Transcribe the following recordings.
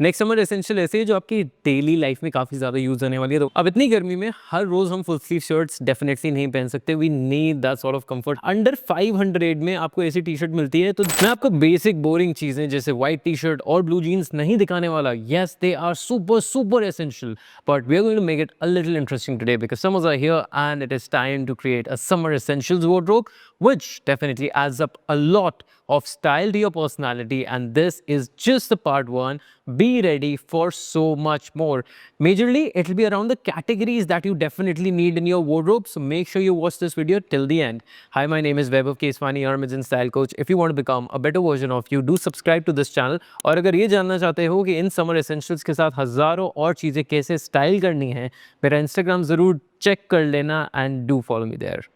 Next summer essential ऐसे है जो आपकी डेली लाइफ में काफ़ी ज़्यादा यूज़ होने वाली है। तो अब इतनी गर्मी में हर रोज़ हम फुल स्लीव शर्ट्स डेफिनेटली नहीं पहन सकते। We need that sort of comfort. Under 500 में आपको ऐसी टी शर्ट मिलती है। तो मैं आपको बेसिक बोरिंग चीज़ें जैसे व्हाइट टी शर्ट और ब्लू जीन्स नहीं दिखाने वाला। Yes, they are super essential, but we are going to make it a little interesting today because summers are here and it is time to create a summer essentials wardrobe which definitely adds up a lot of style to your personality, and this is just the part one. Be ready for so much more. Majorly it will be around the categories that you definitely need in your wardrobe, so make sure you watch this video till the end. Hi, my name is Vaibhav Keswani, your image and style coach. If you want to become a better version of you, do subscribe to this channel. और अगर ये जानना चाहते हो कि in summer essentials के साथ हज़ारों और चीज़ें कैसे स्टाइल करनी है, मेरा इंस्टाग्राम ज़रूर चेक कर लेना and do follow me there.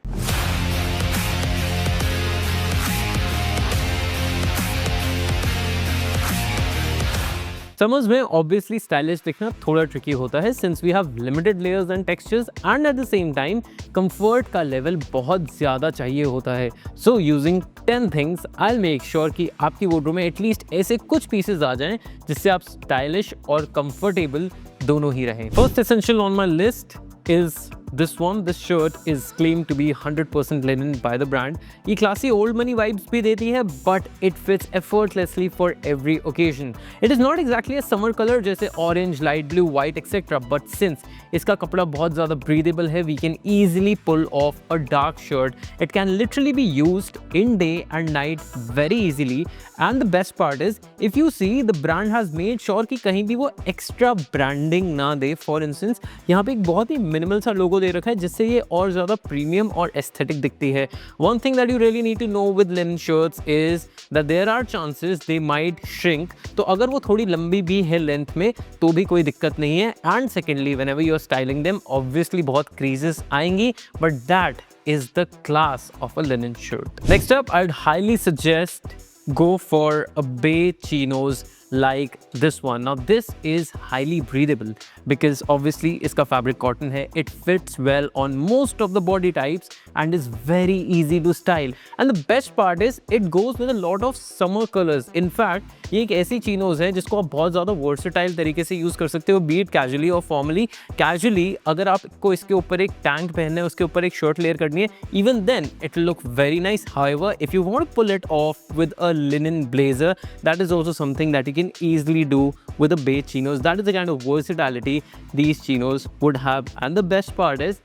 Summers में ऑब्वियसली स्टाइलिश दिखना थोड़ा ट्रिकी होता है since we have limited layers and textures and at the same time comfort का लेवल बहुत ज़्यादा चाहिए होता है। So using 10 things I will make sure कि आपकी वार्डरोब में एटलीस्ट ऐसे कुछ पीसेज आ जाएं जिससे आप स्टाइलिश और कंफर्टेबल दोनों ही रहें। First essential on my list is this one. This shirt is claimed to be 100% linen by the brand. ये classy old money vibes भी देती है, but it fits effortlessly for every occasion. It is not exactly a summer color जैसे orange, light blue, white etc. But since इसका कपड़ा बहुत ज़्यादा breathable है, we can easily pull off a dark shirt. It can literally be used in day and night very easily. And the best part is, if you see, the brand has made sure कि कहीं भी वो extra branding ना दे। For instance, यहाँ पे एक बहुत ही minimal सा लोगो दे रखा है जिससे ये और ज़्यादा प्रीमियम और एस्थेटिक दिखती है। One thing that you really need to know with linen shirts is that there are chances they might shrink. तो अगर वो थोड़ी लंबी भी है लेंथ में तो भी कोई दिक्कत नहीं है। And secondly whenever you are styling them obviously बहुत क्रीजेस आएंगी, but that is the class of a linen shirt. Next up, I would highly suggest go for a bay chinos like this one. Now this is highly breathable because obviously iska fabric cotton hai. It fits well on most of the body types and is very easy to style. And the best part is it goes with a lot of summer colors. In fact, ये एक ऐसी chinos है जिसको आप बहुत ज़्यादा versatile तरीके से यूज़ कर सकते हो, be it casually or formally. Casually अगर आपको इसके ऊपर एक tank पहनना है, उसके ऊपर एक shirt layer करनी है, even then it will look very nice. However, if you want to pull it off with a linen blazer, that is also something that you can easily do with a beige chinos. That is the kind of versatility these chinos would have. And the best part is,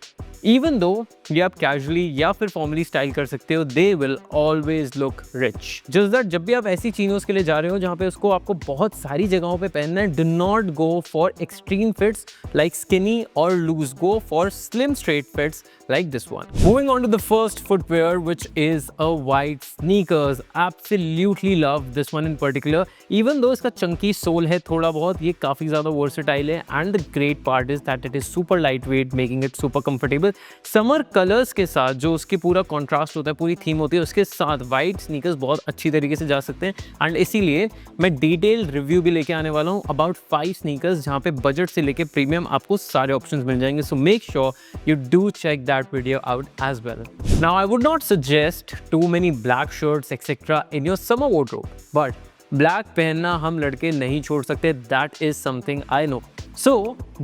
even though ये आप casually या फिर formally style कर सकते हो, they will always look rich. Just that जब भी आप ऐसी chinos के लिए जा रहे हो जहाँ पे उसको आपको बहुत सारी जगहों पे पहनना है, do not go for extreme fits like skinny or loose. Go for slim straight fits like this one. Moving on to the first footwear, which is a white sneakers. Absolutely love this one in particular. Even though इसका chunky sole है थोड़ा बहुत, ये काफ़ी ज़्यादा versatile है, and the great part is that it is super lightweight, making it super comfortable. Summer colours के साथ जो उसके पूरा कॉन्ट्रास्ट होता है, पूरी थीम होती है, उसके साथ वाइट स्नीकर्स बहुत अच्छी तरीके से जा सकते हैं। एंड इसीलिए मैं डिटेल रिव्यू भी लेके आने वाला हूँ अबाउट 5 स्नीकर्स जहाँ पे बजट से लेके प्रीमियम आपको सारे ऑप्शंस मिल जाएंगे। So make sure you do check that video out as well. Now I would not suggest too many black shirts etcetera in your summer wardrobe, but black पहनना हम लड़के नहीं छोड़ सकते। That is something I know. So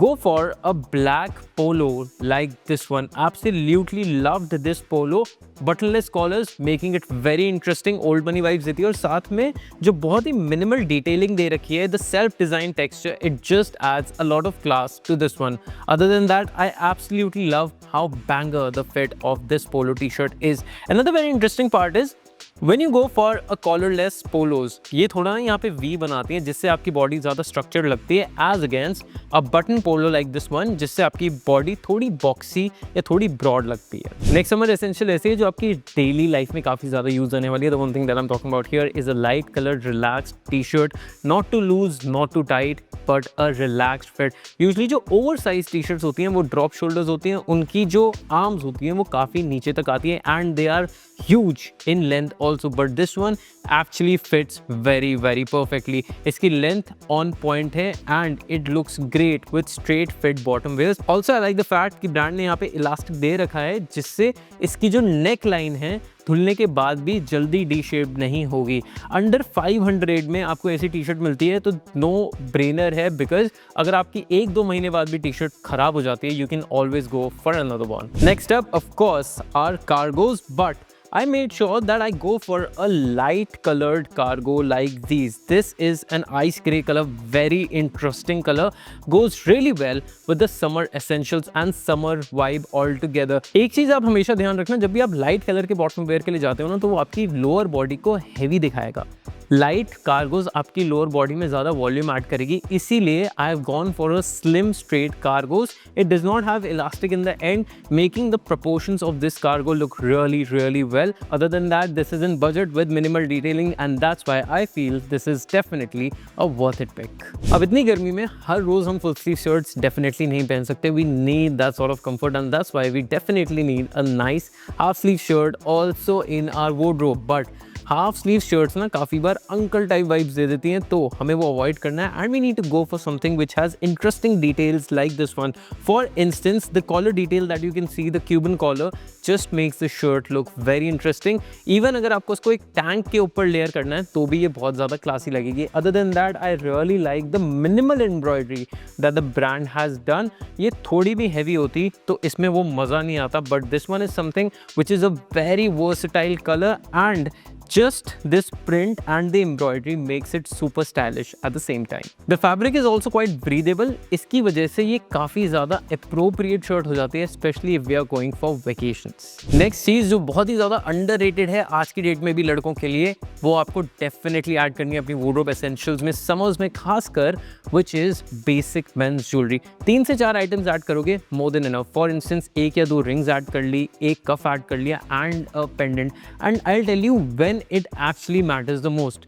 go for a black polo like this one. Absolutely loved this polo. Buttonless collars making it very interesting. Old money vibes देती है और साथ में जो बहुत ही minimal detailing दे रखी है, the self design texture, it just adds a lot of class to this one. Other than that, I absolutely love how banger the fit of this polo t-shirt is. Another very interesting part is When you go for a collarless polos, ये थोड़ा ना यहाँ पे V बनाती हैं जिससे आपकी body ज़्यादा स्ट्रक्चर्ड लगती है as against a button polo like this one जिससे आपकी बॉडी थोड़ी बॉक्सी या थोड़ी ब्रॉड लगती है। नेक्स्ट समर एसेंशियल ऐसे है जो आपकी डेली लाइफ में काफ़ी ज़्यादा यूज होने वाली है। The one thing that I am talking about here is a light coloured relaxed T shirt, not too loose not too tight but a relaxed fit. Usually जो ओवर साइज टी शर्ट्स होती हैं वो drop shoulders होती हैं, उनकी जो arms होती हैं वो काफ़ी नीचे तक आती है and they are huge in length also, but this one actually fits very perfectly. इसकी length on point है and it looks great with straight fit bottom wears. Also I like the fact कि brand ने यहाँ पे elastic दे रखा है जिससे इसकी जो नेक लाइन है धुलने के बाद भी जल्दी डी शेप्ड नहीं होगी। अंडर 500 में आपको ऐसी टी शर्ट मिलती है तो नो ब्रेनर है, बिकॉज अगर आपकी 1-2 महीने बाद भी टी शर्ट खराब हो जाती है, you can always go for another one. Next up of course are cargos, but I made sure that I go for a light colored cargo like these. This is an ice gray color, very interesting color, goes really well with the summer essentials and summer vibe all together. एक चीज आप हमेशा ध्यान रखना, जब भी आप light colour के बॉटम वेयर के लिए जाते हो ना, तो वो आपकी लोअर बॉडी को हैवी दिखाएगा। लाइट कार्गोज आपकी लोअर बॉडी में ज़्यादा वॉल्यूम ऐड करेगी, इसीलिए I have gone for a slim straight cargoes. It does not have elastic in the end, making the proportions of this cargo look really well. Other than that, this is in budget with minimal detailing, and that's why I feel this is definitely a worth it pick. अब इतनी गर्मी में हर रोज हम full sleeve shirts definitely नहीं पहन सकते. We need that sort of comfort, and that's why we definitely need a nice half sleeve shirt also in our wardrobe. But half sleeve shirts ना काफ़ी बार अंकल टाइप वाइब्स दे देती हैं, तो हमें वो अवॉइड करना है, and we need to go for something which has interesting details like this one. For instance, the collar detail that you can see, the Cuban collar, just makes the shirt look very interesting. Even अगर आपको उसको एक tank के ऊपर layer करना है तो भी ये बहुत ज़्यादा क्लासी लगेगी. Other than that, I really like the minimal embroidery that the brand has done. ये थोड़ी भी हैवी होती तो इसमें वो मज़ा नहीं आता, but this one is something which is a very versatile colour, and just this print and the embroidery makes it super stylish at the same time. The fabric is also quite breathable. इसकी वजह से ये काफ़ी ज़्यादा appropriate shirt हो जाती है, especially if we are going for vacations. Next चीज़ जो बहुत ही ज़्यादा underrated है आज की डेट में भी लड़कों के लिए, वो आपको definitely add करनी है अपनी wardrobe essentials में, summers में खासकर, which is basic men's jewelry. 3 से 4 items add करोगे more than enough. For instance, 1 या 2 rings add कर ली, 1 cuff add कर लिया, and a pendant. And I'll tell you when it actually matters the most.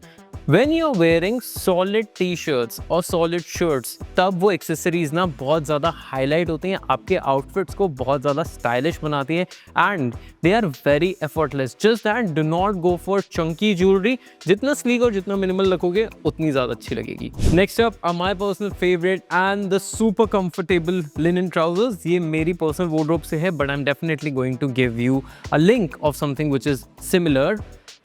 When you're wearing solid t-shirts or solid shirts, तब वो accessories ना बहुत ज़्यादा highlight होती हैं, आपके outfits को बहुत ज़्यादा stylish बनाती हैं, and they are very effortless. Just that, do not go for chunky jewelry. जितना sleek और जितना minimal रखोगे उतनी ज़्यादा अच्छी लगेगी. Next up are my personal favorite and the super comfortable linen trousers. ये मेरी personal wardrobe से है, but I'm definitely going to give you a link of something which is similar.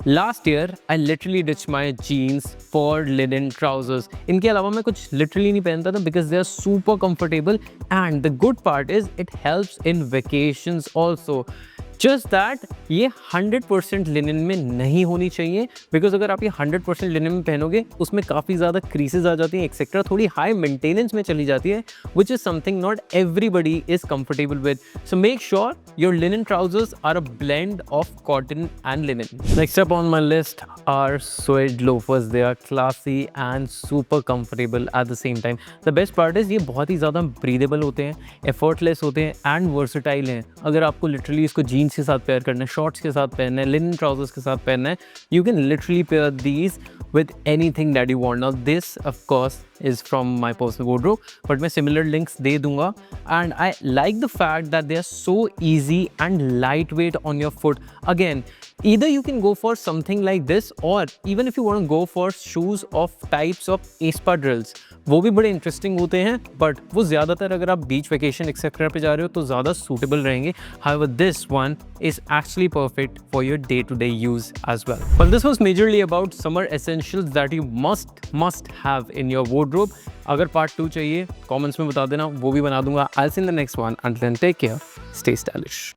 Last year, I literally ditched my jeans for linen trousers. इनके अलावा मैं कुछ literally नहीं पहनता था because they are super comfortable, and the good part is it helps in vacations also. Just that ये 100% linen में नहीं होनी चाहिए, बिकॉज अगर आप ये 100% लिनन में पहनोगे उसमें काफ़ी ज़्यादा क्रीसेज आ जाती हैं, एक्सेट्रा, थोड़ी हाई मेंटेनेंस में चली जाती है, which is something not everybody is comfortable with. So make sure your linen trousers are a blend of cotton and linen. Next up on my list are suede loafers. They are classy and super comfortable at the same time. The best part is ये बहुत ही ज़्यादा breathable होते हैं, effortless होते हैं, and versatile हैं. अगर आपको लिटरली इसको जीन्स के साथ पेयर करना है, शॉर्ट्स के साथ पहनना है, लिनन ट्राउजर्स के साथ पहनना है, you can literally pair these with anything that you want. Now this of course is from my personal wardrobe, but मैं similar links दे दूंगा, and I like the fact that they are so easy and lightweight on your foot. Again, either you can go for something like this, or even if you want to go for shoes of types of espadrilles, वो भी बड़े interesting होते हैं, but वो ज़्यादातर अगर आप बीच vacation etcetera पे जा रहे हो तो ज़्यादा सूटेबल रहेंगे. However, this one is actually perfect for your day-to-day use as well. Well, this was majorly about summer essentials that you must have in your wardrobe. अगर part 2 चाहिए, comments में बता देना, वो भी बना दूंगा. I'll see you in the next one. Until then, take care, stay stylish.